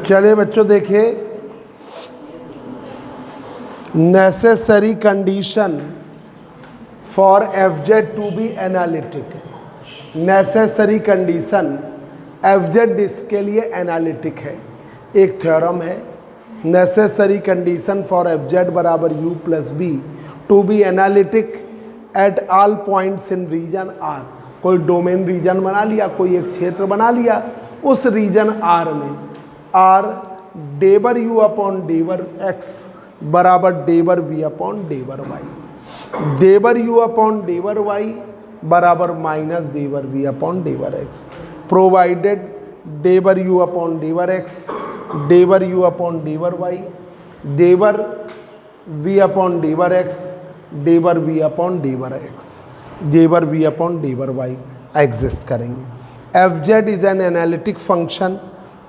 चलिए बच्चों देखिए, necessary condition for F Z to be analytic. Necessary condition F Z इसके लिए एनालिटिक है। एक थ्योरम है, necessary condition for F Z बराबर U plus V to be analytic at all points in region R. कोई domain region बना लिया, कोई एक क्षेत्र बना लिया, उस रीजन आर में आर डेवर यू अपॉन डेवर एक्स बराबर डेवर वी अपॉन डेवर वाई, डेवर यू अपॉन डेवर वाई बराबर माइनस डेवर वी अपॉन डेवर एक्स, प्रोवाइडेड डेवर यू अपॉन डेवर एक्स डेवर यू अपॉन डेवर वाई डेवर वी अपॉन डेवर एक्स डेवर वी अपॉन डेवर एक्स डेवर वी अपॉन डेवर वाई एग्जिस्ट करेंगे। F Z is an analytic function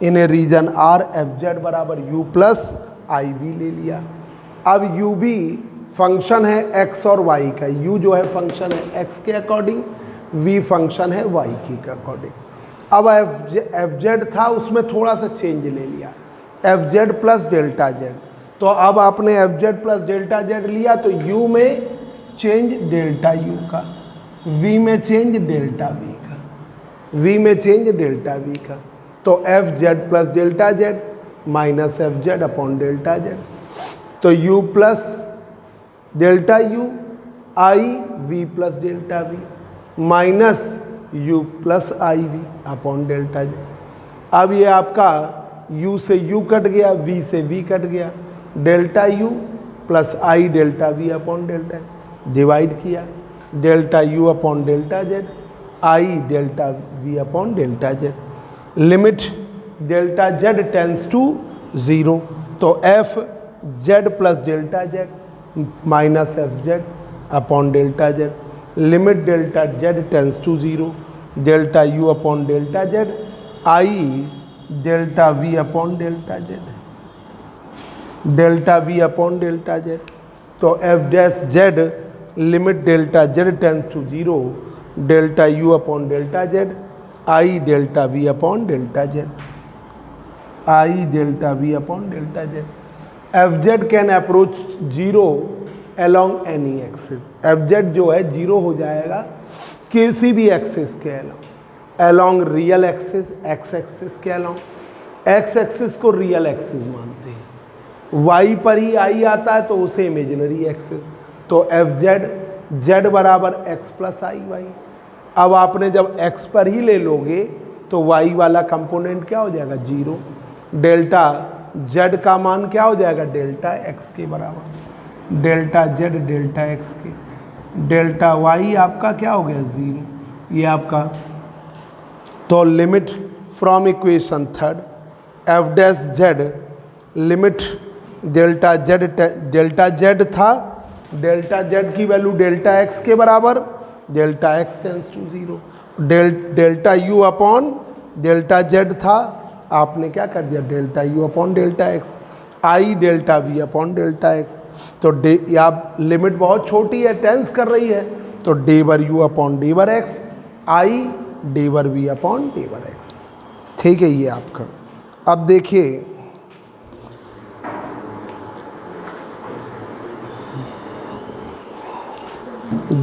in a region R. F Z बराबर यू प्लस आई वी ले लिया। अब यू बी फंक्शन है एक्स और वाई का, यू जो है फंक्शन है एक्स के अकॉर्डिंग, वी फंक्शन है वाई के अकॉर्डिंग। अब एफ जेड था, उसमें थोड़ा सा चेंज ले लिया, F Z plus delta Z. तो अब आपने F Z plus delta Z लिया तो यू में चेंज डेल्टा यू का, वी में चेंज डेल्टा वी का, वी में चेंज डेल्टा वी का। तो F Z plus delta Z minus F Z upon delta Z, तो U plus delta U I we plus delta V minus U plus I V upon delta Z. अब ये आपका u से u cut गया, v से v cut गया, delta u plus I delta V upon delta divide किया, delta u upon delta Z I delta v upon delta Z, limit delta z tends to 0। तो F Z plus delta Z minus F Z upon delta Z, limit delta z tends to 0 delta u upon delta Z I delta v upon delta Z, delta v upon delta Z. तो F dash Z limit delta z tends to 0 delta u upon delta Z I delta v upon delta Z, I delta v upon delta Z. F Z can approach 0 along any axis. F Z जो है 0 हो जाएगा किसी भी axis के along real axis, x axis के along, x axis को real axis मानते हैं, वाई पर ही आई आता है तो उसे इमेजिनरी एक्सिस। तो एफ जेड जेड बराबर एक्स प्लस आई वाई। अब आपने जब एक्स पर ही ले लोगे तो वाई वाला कंपोनेंट क्या हो जाएगा 0, डेल्टा जेड का मान क्या हो जाएगा डेल्टा एक्स के बराबर, डेल्टा जेड डेल्टा एक्स के, डेल्टा वाई आपका क्या हो गया 0, ये आपका। तो limit from equation third F dash Z limit delta Z था, डेल्टा जेड की वैल्यू डेल्टा एक्स के बराबर, delta X tends to 0, delta U upon delta Z था, आपने क्या कर दिया delta U upon delta X I delta V upon delta X. तो आप लिमिट बहुत छोटी है, टेंस कर रही है, तो डेवर यू अपॉन डेवर एक्स आई डेवर वी अपॉन डेवर एक्स। ठीक है ये आपका। अब देखिए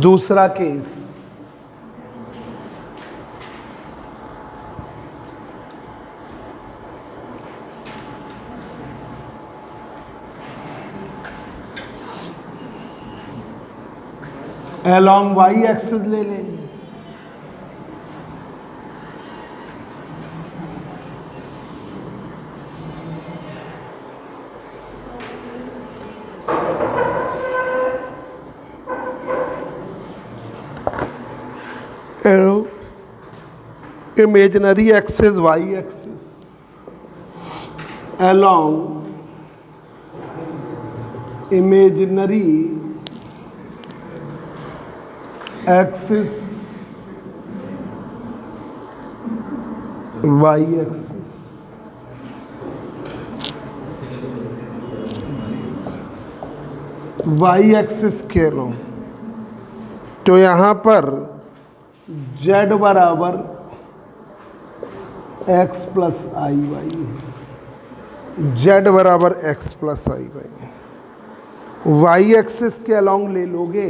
दूसरा केस, along वाई एक्सिस ले लेंगे, imaginary axis y axis along imaginary axis y axis y axis के लो तो यहाँ पर z बराबर एक्स प्लस आई वाई, जेड बराबर एक्स प्लस आई वाई। वाई एक्सिस के अलोंग ले लोगे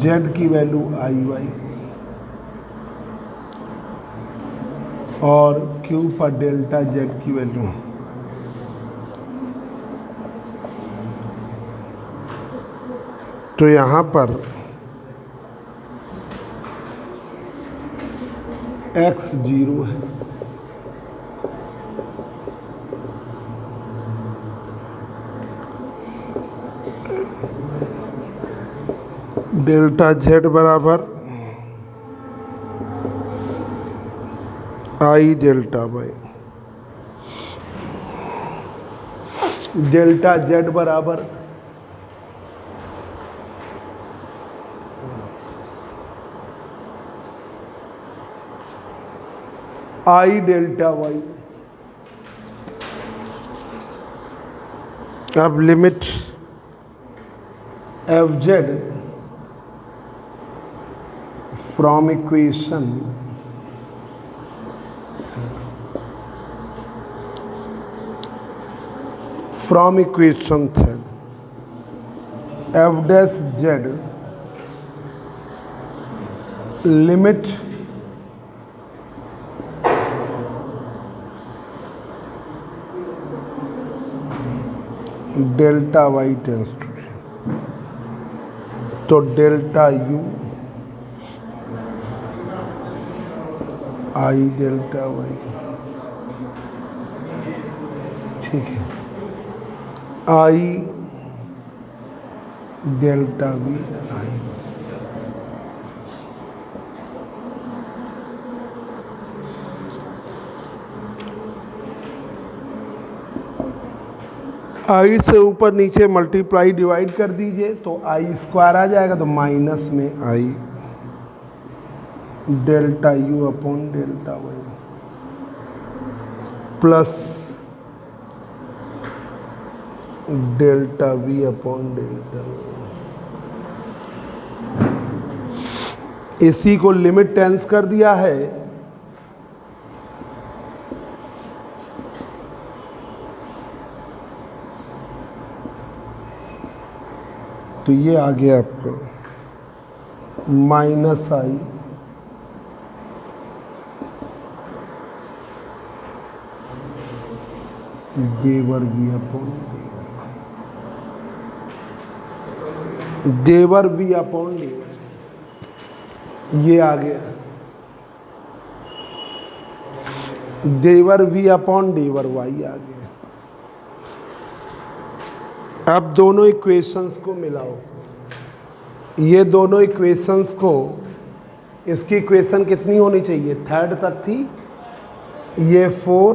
जेड की वैल्यू आई वाई और क्यू पर डेल्टा जेड की वैल्यू। तो यहाँ पर x 0 है, डेल्टा जेड बराबर आई डेल्टा वाई, डेल्टा जेड बराबर आई डेल्टा वाई। अब limit F Z from equation third F dash Z limit delta Y tense to, तो डेल्टा यू आई डेल्टा वाई, ठीक है, आई डेल्टा वी आई। आई से ऊपर नीचे मल्टीप्लाई डिवाइड कर दीजिए तो आई स्क्वायर आ जाएगा, तो माइनस में I delta U upon delta Y plus delta V upon delta Y. इसी को लिमिट टेंस कर दिया है, तो ये आ गया आपको माइनस आई देवर वी अपॉन देवर वी अपॉन देवर, ये आ गया देवर वी अपॉन देवर वाई आ गया। अब दोनों इक्वेशंस को मिलाओ, ये दोनों इक्वेशंस को, इसकी इक्वेशन कितनी होनी चाहिए, थर्ड तक थी, ये 4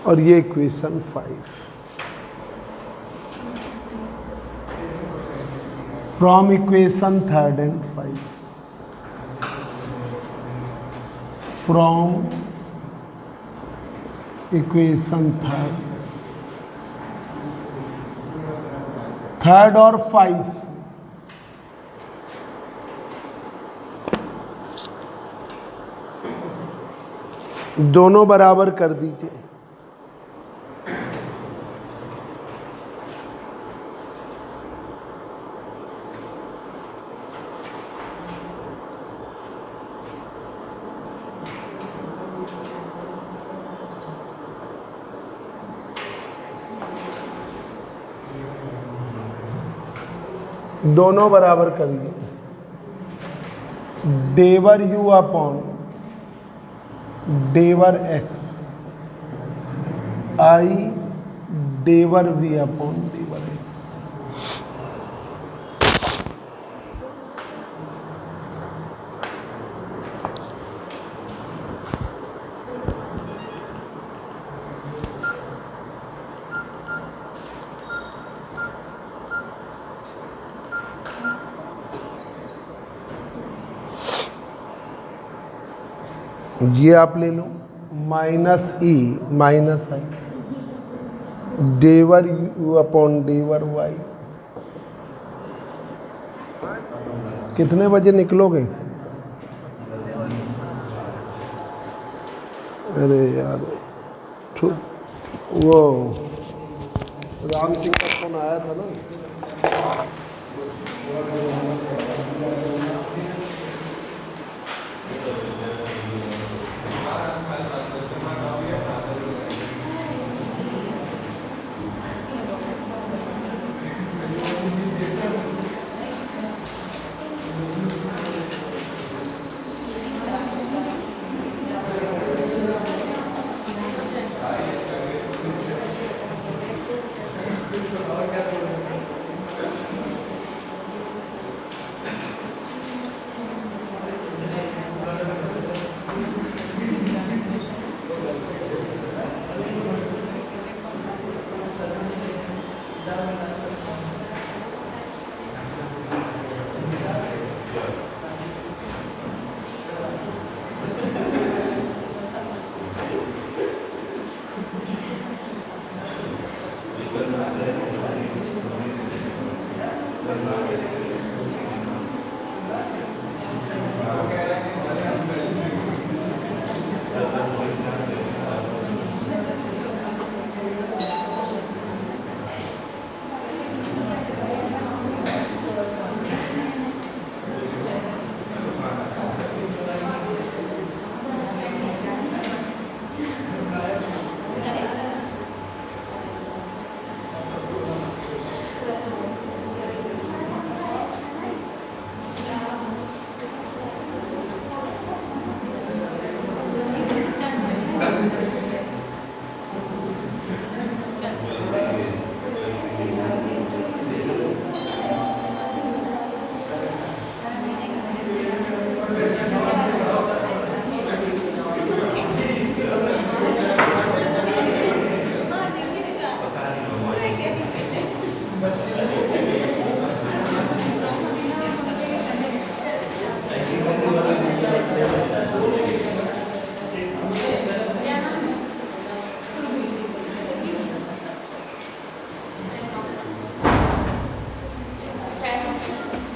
और ये equation 5। From equation third and 5, from equation third और 5 दोनों बराबर कर दीजिए। दोनों बराबर करिए, डेवर यू अपॉन डेवर एक्स आई डेवर वी अपॉन डेवर एक्स। ये आप ले लो माइनस ई माइनस आई डेवर यू अपॉन डेवर वाई। कितने बजे निकलोगे? अरे यार वो राम सिंह का फोन आया था ना।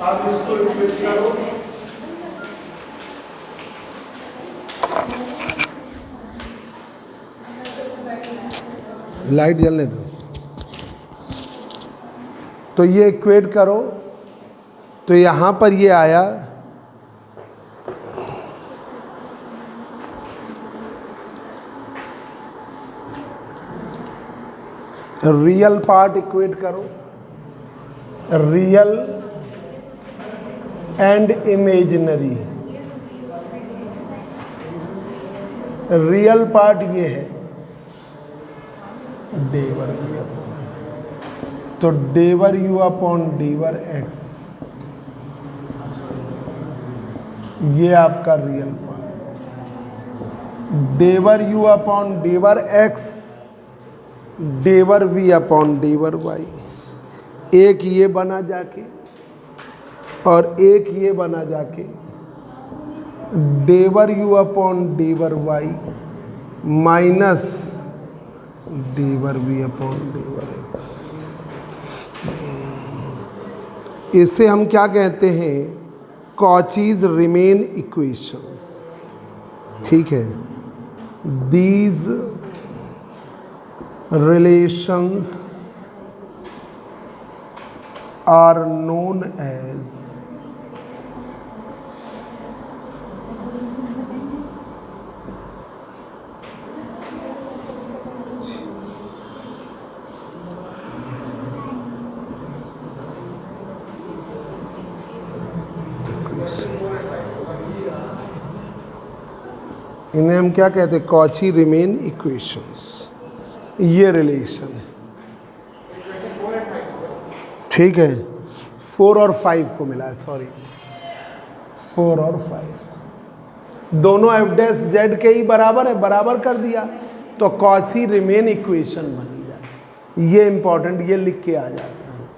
अब इसको इक्वेट करो। लाइट जलने दो। तो ये इक्वेट करो तो यहां पर ये आया रियल पार्ट इक्वेट करो, real and imaginary. Real part ये है डेवर यू अपॉन, तो डेवर यू अपॉन डेवर एक्स, ये आपका रियल पार्ट। डेवर यू अपॉन डेवर एक्स, डेवर वी अपॉन डेवर वाई। एक ये बना जाके और एक ये बना जाके डेवर यू अपॉन डेवर वाई माइनस डेवर वी अपॉन डेवर एक्स। इसे हम क्या कहते हैं? Cauchy's Riemann equations. ठीक है, these relations are known as इन्हें हम क्या कहते हैं? Cauchy remain equations. ये रिलेशन है। ठीक है, 4 और 5 को मिला है, सॉरी 4 और 5 दोनों एफ डैश जेड के ही बराबर है, बराबर कर दिया तो कॉची रिमेन इक्वेशन बन जाए। ये इंपॉर्टेंट, ये लिख के आ जाता है।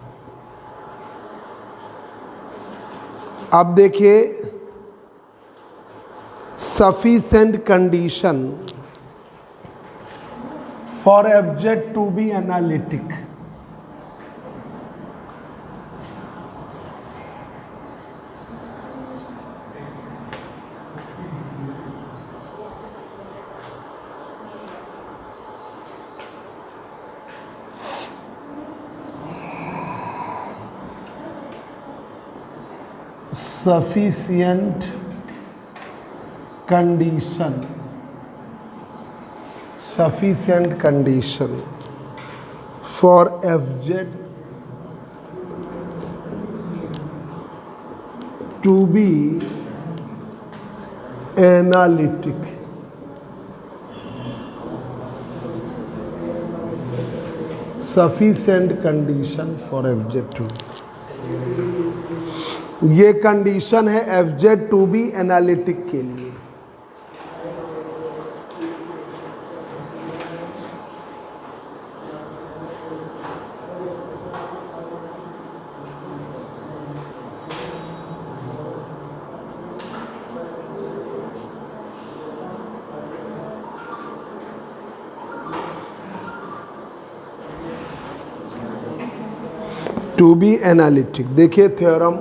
अब देखिए sufficient condition for fz to be analytic. Sufficient condition for fz to be analytic. Sufficient condition for fz to, ये कंडीशन है fz टू बी एनालिटिक के लिए. टू बी एनालिटिक, देखिए theorem.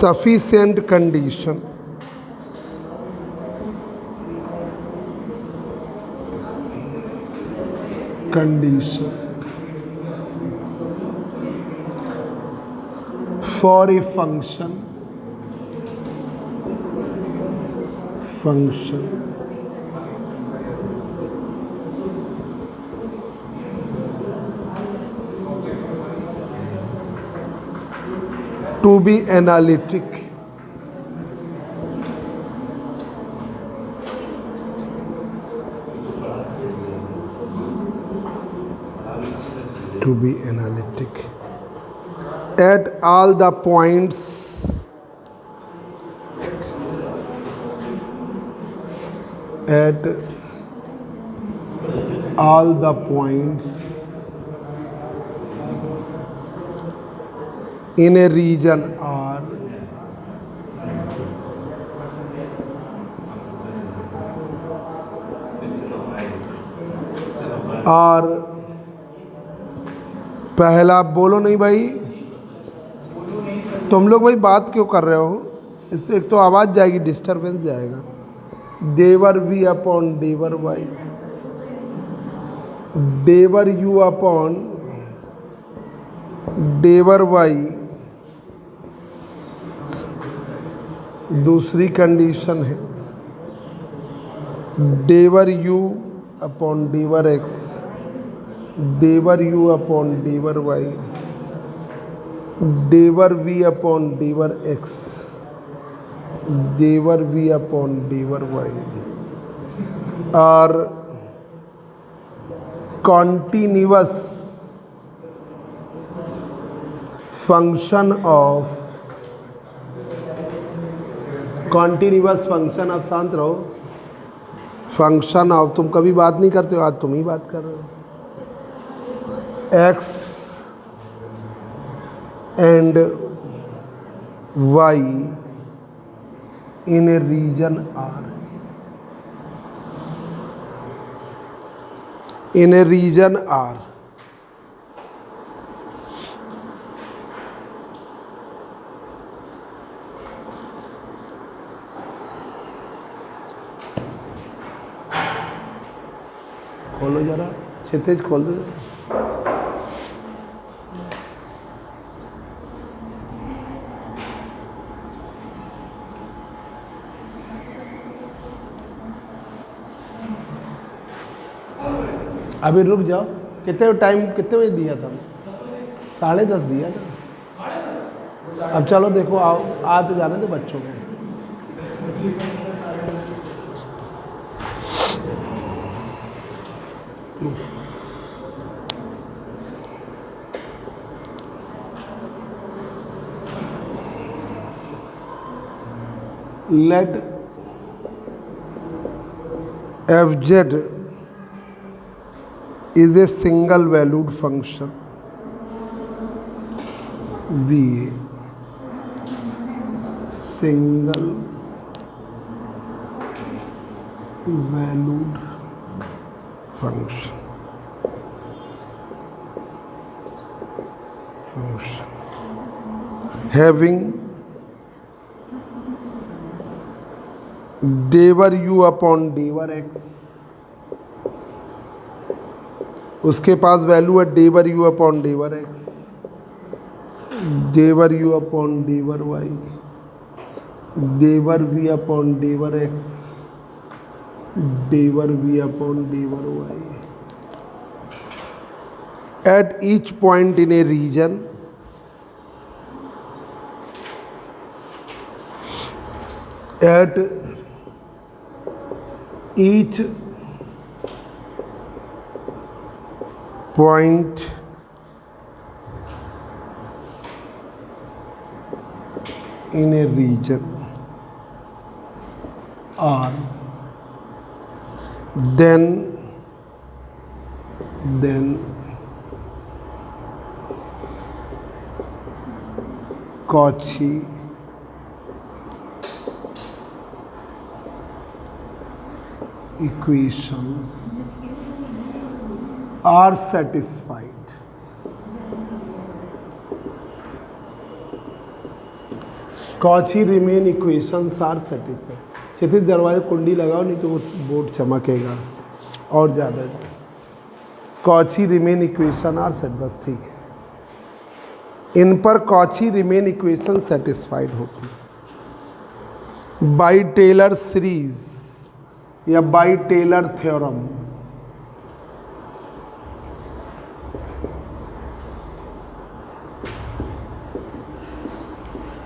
Sufficient condition for a function to be analytic. To be analytic at all the points in a region R और पहला, बोलो नहीं भाई, तुम लोग भाई बात क्यों कर रहे हो? इससे एक तो आवाज़ जाएगी, डिस्टरबेंस जाएगा. देवर v अपॉन देवर y, देवर u अपॉन देवर y. दूसरी कंडीशन है देवर u अपॉन देवर x, देवर u अपॉन देवर y, देवर v अपॉन देवर x, देवर v अपॉन देवर y. और continuous function of, continuous function of, शांत रहो, फंक्शन ऑफ, तुम कभी बात नहीं करते हो, आज तुम ही बात कर रहे हो. x and y in a region R, in a region R. खोलो जरा, क्षितिज खोल दो. अभी रुक जाओ. कितने टाइम, कितने बजे दिया था? 10:30 दिया था. अब चलो देखो, आओ, आ तो जाने दो बच्चों को. Let fz is a single valued function. V a single valued function having डेवर यू अपॉन डेवर एक्स, उसके पास वैल्यू है डेवर यू अपॉन डेवर एक्स, डेवर यू अपॉन डेवर वाई, डेवर वी अपॉन डेवर एक्स, डेवर वी अपॉन डेवर Y at each point in a region at each point in a region R, then Cauchy equations are satisfied. Cauchy Riemann equations are satisfied. क्षितिज दरवाजे कुंडी लगाओ नहीं तो वो बोर्ड चमकेगा और ज़्यादा। Cauchy Riemann equation are set, बस ठीक है, इन पर कॉची रिमेन इक्वेशन सेटिस्फाइड होती है बाई टेलर सीरीज या by Taylor theorem.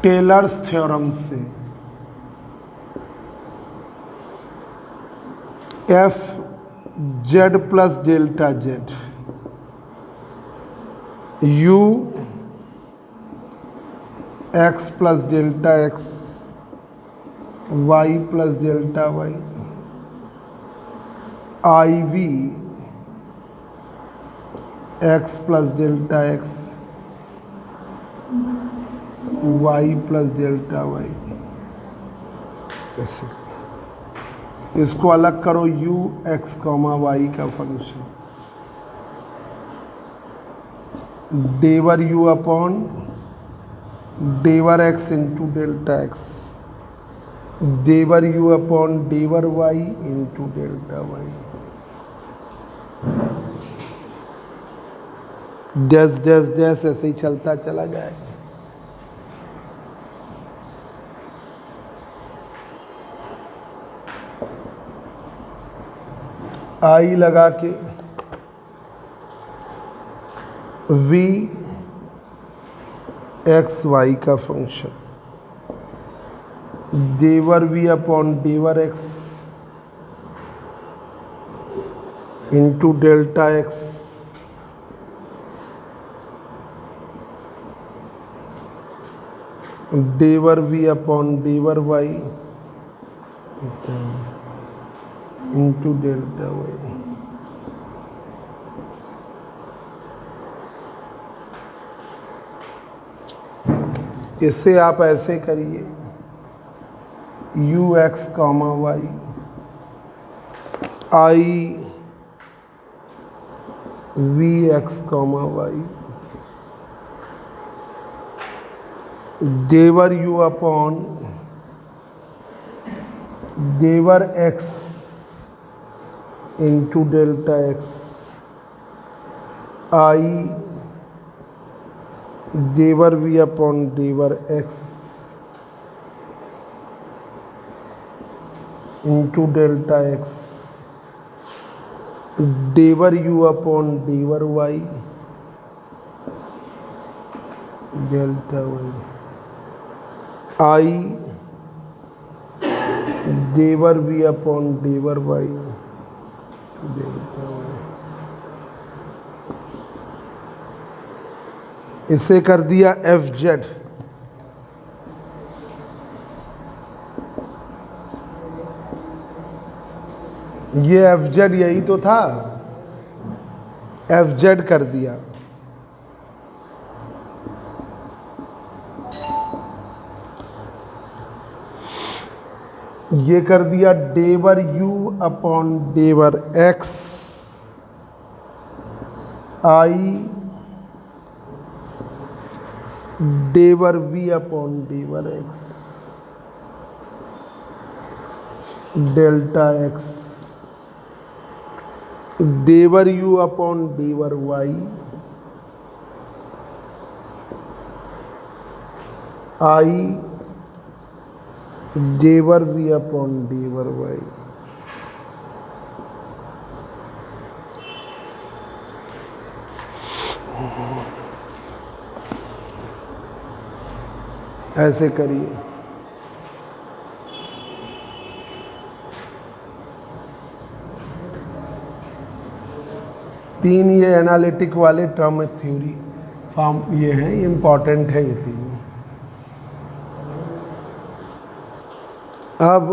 Taylor's theorem से F Z plus delta Z U X plus delta X Y plus delta Y I V X plus delta X Y plus delta Y. कैसे इसको अलग करो, U X comma Y का function डेवर U upon डेवर X into delta X, डेवर U upon डेवर Y into delta Y, dash dash dash ऐसे ही चलता चला जाएगा। आई लगा के वी एक्स वाई का फंक्शन डेवर वी अपॉन डेवर एक्स इंटू डेल्टा एक्स, डेवर वी अपॉन डेवर वाई इंटू डेल्टा वाई। इसे आप ऐसे करिए, U X comma Y I V X comma Y डेवर यू अपॉन डेवर X into delta X I डेवर वी अपॉन डेवर एक्स इंटू डेल्टा एक्स डेवर यू अपॉन डेवर वाई डेल्टा वाई आई डेवर वी अपॉन डेवर वाई डेल्टा वाई। इसे कर दिया एफ जेड, ये एफ जेड यही तो था, एफ जेड कर दिया। ये कर दिया डेवर u अपॉन डेवर x आई डेवर v अपॉन डेवर x डेल्टा x डेवर u अपॉन डेवर y आई डेवर v अपॉन डेवर y। ऐसे करिए। तीन ये एनालिटिक वाले टर्म थ्योरी फॉर्म ये हैं, ये इम्पॉर्टेंट है ये तीनों। अब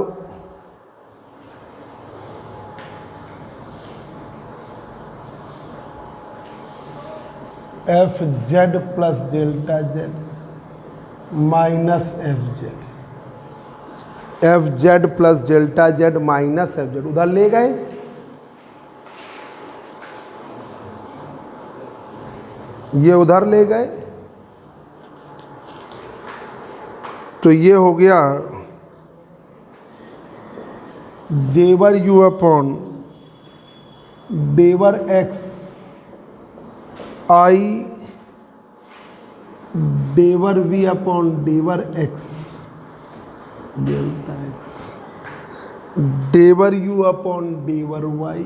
F Z plus delta Z minus F Z, F Z plus delta Z minus F Z उधर ले गए, ये उधर ले गए, तो ये हो गया डेवर u अपॉन डेवर x आई डेवर v अपॉन डेवर x डेल्टा x डेवर u अपॉन डेवर y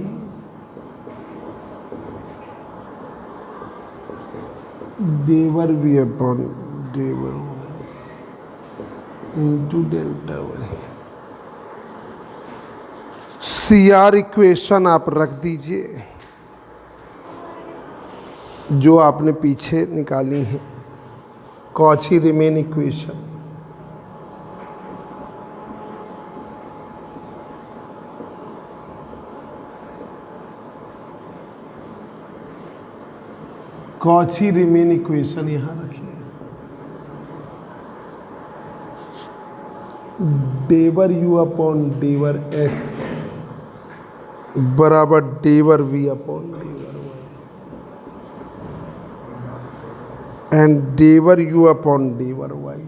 डेवर v अपॉन डेवर y into delta y। CR equation आप रख दीजिए जो आपने पीछे निकाली है, Cauchy Riemann equation. Cauchy Riemann equation यहां रखिए, डेवर u अपॉन डेवर x बराबर डेवर v अपॉन डेवर y एंड डेवर u अपॉन डेवर y।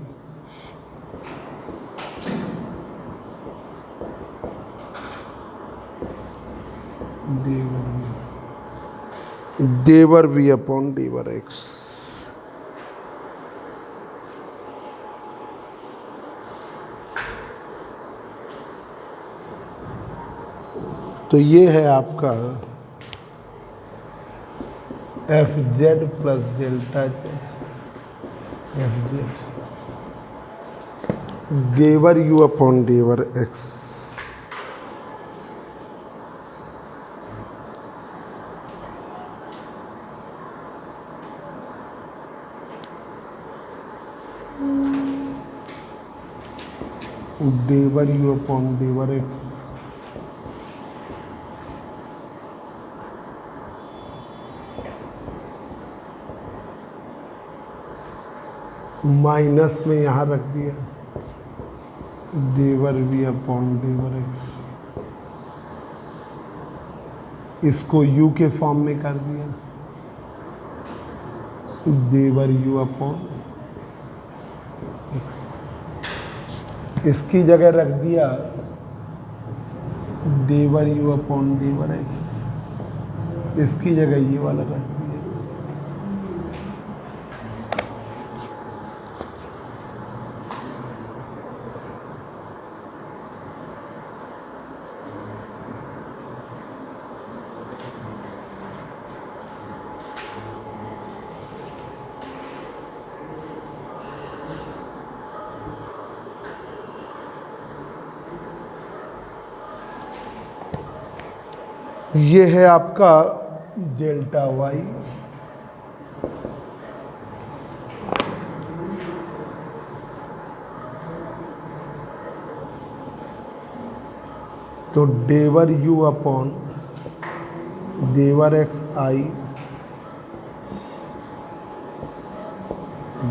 डेवर v अपॉन डेवर x। तो ये है आपका F Z plus delta Z F Z डेवर यू अपॉन डेवर एक्स। डेवर यू अपॉन डेवर एक्स माइनस में यहाँ रख दिया डेवर वी अपॉन डेवर एक्स, इसको u के फॉर्म में कर दिया डेवर u अपॉन एक्स, इसकी जगह रख दिया डेवर u अपॉन डेवर एक्स, इसकी जगह ये वाला रख दिया। ये है आपका डेल्टा वाई, तो डेवर यू अपॉन डेवर X I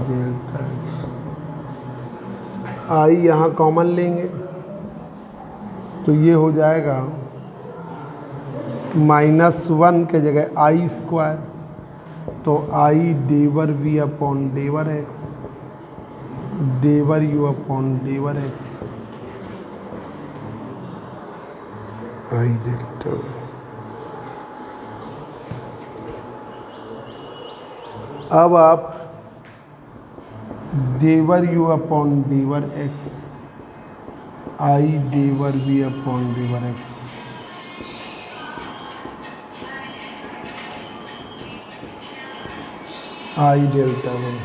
delta X I, यहाँ कॉमन लेंगे तो ये हो जाएगा -1 के जगह आई स्क्वायर, तो आई डेवर वी अपॉन डेवर एक्स, डेवर यू अपॉन डेवर एक्स, आई डेल्टा। अब आप डेवर यू अपॉन डेवर एक्स, आई डेवर वी अपॉन डेवर एक्स, आई डेल्टा वन,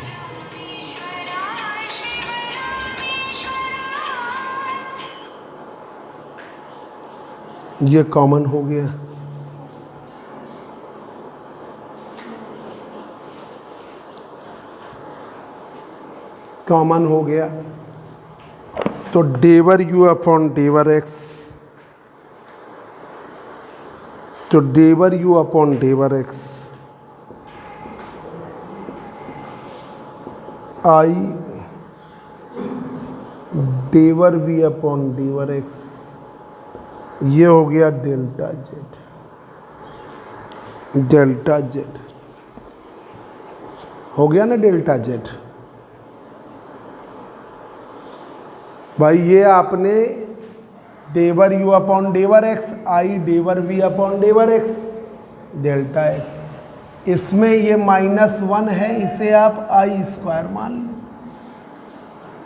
ये कॉमन हो गया। कॉमन हो गया तो डेवर यू अपॉन डेवर एक्स, तो डेवर यू अपॉन डेवर एक्स, आई डेवर वी अपॉन डेवर एक्स, ये हो गया डेल्टा जेड, डेल्टा जेड हो गया ना, डेल्टा जेड। भाई ये आपने डेवर यू अपॉन डेवर एक्स, आई डेवर वी अपॉन डेवर एक्स, डेल्टा एक्स, इसमें ये -1 है, इसे आप आई स्क्वायर मान लो।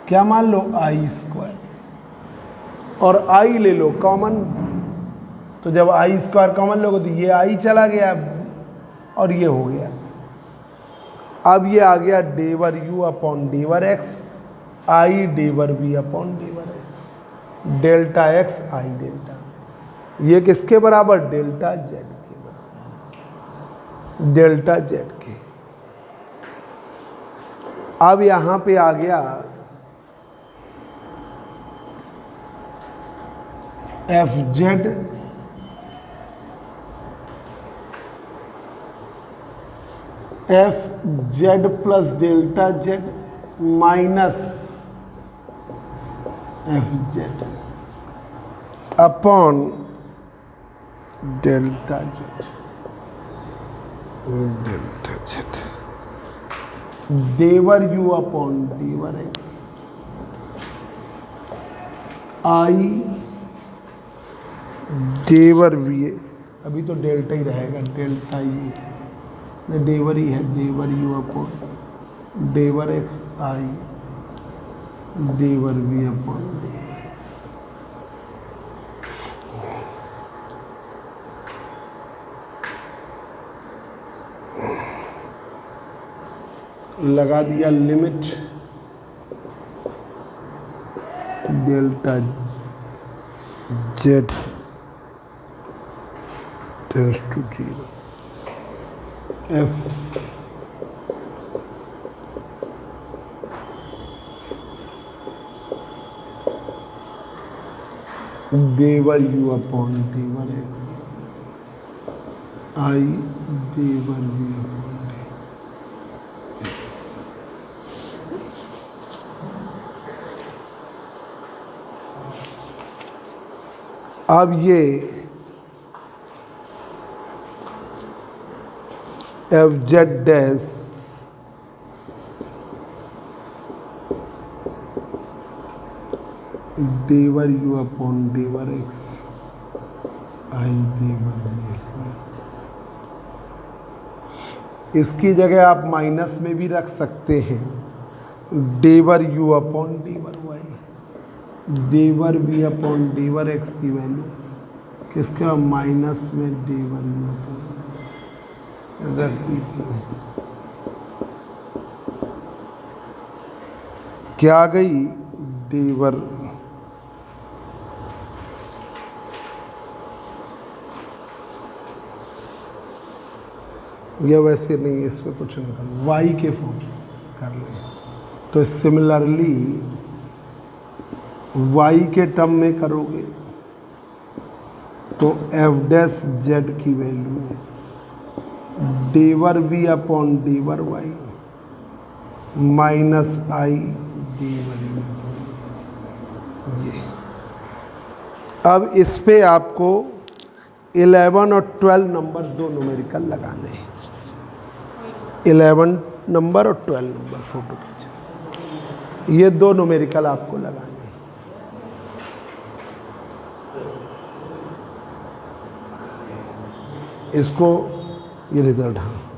क्या मान लो? आई स्क्वायर, और आई ले लो कॉमन, तो जब आई स्क्वायर कॉमन लोगे तो ये आई चला गया और ये हो गया। अब ये आ गया डेवर यू अपॉन डेवर एक्स, आई डेवर वी अपॉन डेवर X, delta X I delta, ये किसके बराबर? डेल्टा जेड के बराबर, डेल्टा जेड के। अब यहां पे आ गया F Z F Z plus delta Z minus F Z upon delta Z, delta Z, डेवर यू अपॉन डेवर एक्स, आई डेवर वी, अभी तो डेल्टा ही रहेगा, डेल्टा यू, डेवर ही है, डेवर यू अपॉन डेवर एक्स, आई डेवर वी अपॉन डेवर एक्स। लगा दिया limit delta Z tends to 0, F डेवर यू अपॉन डेवर एक्स, आई डेवर वी अपॉन एक्स। अब ये एफ जेड डैश डेवर यू अपॉन डेवर एक्स, आई डेवर वी अपॉन, इसकी जगह आप माइनस में भी रख सकते हैं, डेवर यू अपॉन डेवर वाई, डेवर वी अपॉन डेवर एक्स की वैल्यू किसका? माइनस में डेवर यू अपॉन रख दीजिए। क्या आ गई? डेवर या वैसे नहीं, इसमें कुछ नहीं करना, वाई के फॉर्म कर लें। तो सिमिलरली वाई के टर्म में करोगे तो एफ डैश जेड की वैल्यू डेवर वी अपॉन डेवर वाई माइनस आई डेवर यू, ये अब इस पे आपको 11 और 12 नंबर दो न्यूमेरिकल लगाने हैं। 11 नंबर और 12 नंबर फोटो खींच, ये दो न्यूमेरिकल आपको लगाने हैं। इसको ये रिजल्ट, हाँ